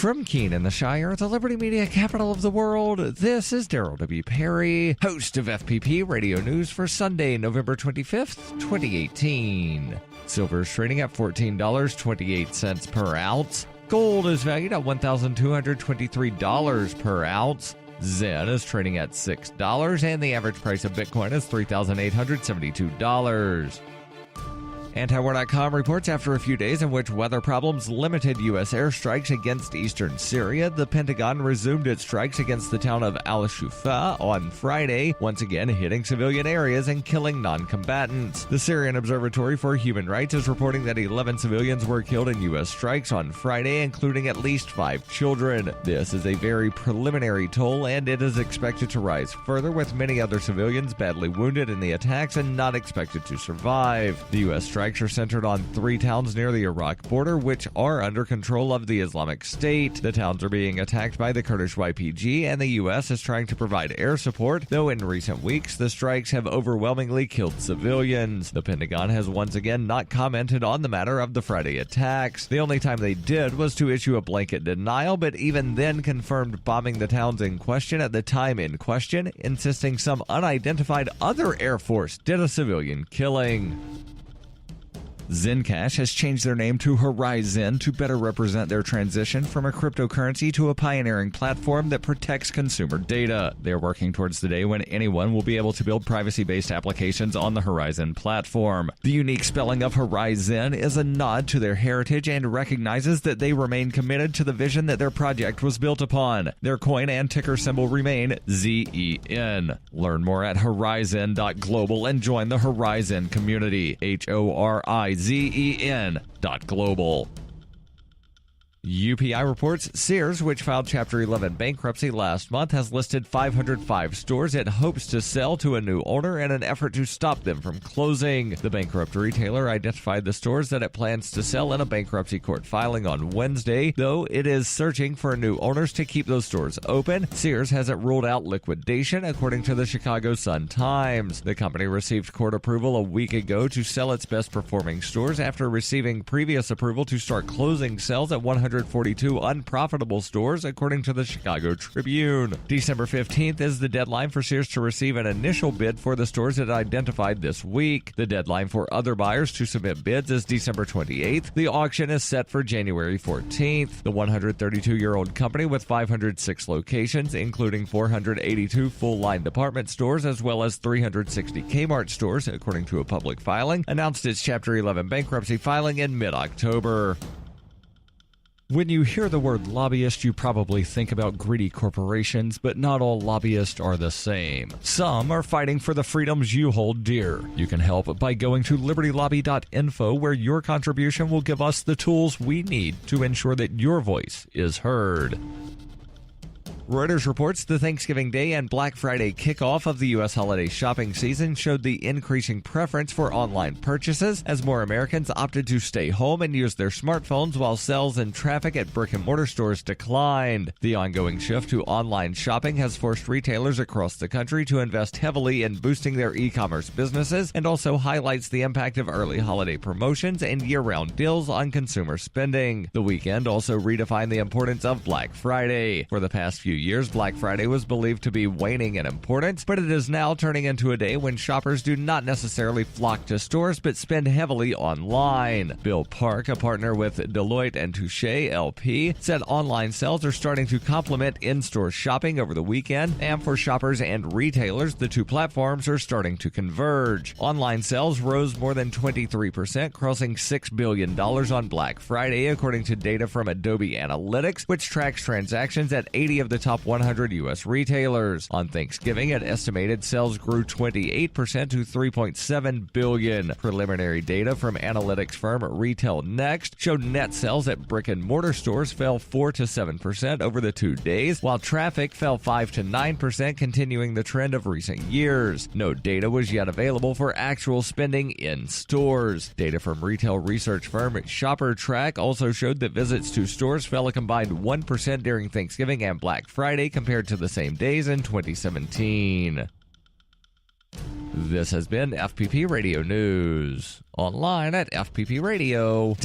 From Keene in the Shire, the Liberty Media capital of the world, this is Daryl W. Perry, host of FPP Radio News for Sunday, November 25th, 2018. Silver is trading at $14.28 per ounce. Gold is valued at $1,223 per ounce. Zen is trading at $6, and the average price of Bitcoin is $3,872. Antiwar.com reports after a few days in which weather problems limited U.S. airstrikes against eastern Syria, the Pentagon resumed its strikes against the town of al-Shufa on Friday, once again hitting civilian areas and killing non-combatants. The Syrian Observatory for Human Rights is reporting that 11 civilians were killed in U.S. strikes on Friday, including at least 5 children. This is a very preliminary toll, and it is expected to rise further, with many other civilians badly wounded in the attacks and not expected to survive. The U.S. strikes are centered on 3 towns near the Iraq border, which are under control of the Islamic State. The towns are being attacked by the Kurdish YPG, and the U.S. is trying to provide air support, though in recent weeks the strikes have overwhelmingly killed civilians. The Pentagon has once again not commented on the matter of the Friday attacks. The only time they did was to issue a blanket denial, but even then confirmed bombing the towns in question at the time in question, insisting some unidentified other Air Force did a civilian killing. Zencash has changed their name to Horizon to better represent their transition from a cryptocurrency to a pioneering platform that protects consumer data. They are working towards the day when anyone will be able to build privacy-based applications on the Horizon platform. The unique spelling of Horizon is a nod to their heritage and recognizes that they remain committed to the vision that their project was built upon. Their coin and ticker symbol remain ZEN. Learn more at horizon.global and join the Horizon community. HORIZEN.global. UPI reports Sears, which filed Chapter 11 bankruptcy last month, has listed 505 stores it hopes to sell to a new owner in an effort to stop them from closing. The bankrupt retailer identified the stores that it plans to sell in a bankruptcy court filing on Wednesday, though it is searching for new owners to keep those stores open. Sears hasn't ruled out liquidation, according to the Chicago Sun-Times. The company received court approval a week ago to sell its best-performing stores after receiving previous approval to start closing sales at 142 unprofitable stores, according to the Chicago Tribune. December 15th is the deadline for Sears to receive an initial bid for the stores it identified this week. The deadline for other buyers to submit bids is December 28th. The auction is set for January 14th. The 132-year-old company, with 506 locations, including 482 full-line department stores as well as 360 Kmart stores, according to a public filing, announced its Chapter 11 bankruptcy filing in mid-October. When you hear the word lobbyist, you probably think about greedy corporations, but not all lobbyists are the same. Some are fighting for the freedoms you hold dear. You can help by going to libertylobby.info, where your contribution will give us the tools we need to ensure that your voice is heard. Reuters reports the Thanksgiving Day and Black Friday kickoff of the U.S. holiday shopping season showed the increasing preference for online purchases as more Americans opted to stay home and use their smartphones while sales and traffic at brick-and-mortar stores declined. The ongoing shift to online shopping has forced retailers across the country to invest heavily in boosting their e-commerce businesses and also highlights the impact of early holiday promotions and year-round deals on consumer spending. The weekend also redefined the importance of Black Friday. For the past few years, Black Friday was believed to be waning in importance, but it is now turning into a day when shoppers do not necessarily flock to stores but spend heavily online. Bill Park, a partner with Deloitte and Touche LP, said online sales are starting to complement in-store shopping over the weekend, and for shoppers and retailers, the two platforms are starting to converge. Online sales rose more than 23%, crossing $6 billion on Black Friday, according to data from Adobe Analytics, which tracks transactions at 80 of the top 100 U.S. retailers. On Thanksgiving, it estimated sales grew 28% to $3.7 billion. Preliminary data from analytics firm Retail Next showed net sales at brick-and-mortar stores fell 4 to 7% over the 2 days, while traffic fell 5 to 9%, continuing the trend of recent years. No data was yet available for actual spending in stores. Data from retail research firm ShopperTrack also showed that visits to stores fell a combined 1% during Thanksgiving and Black Friday compared to the same days in 2017. This has been FPP Radio News, online at fppradio.com.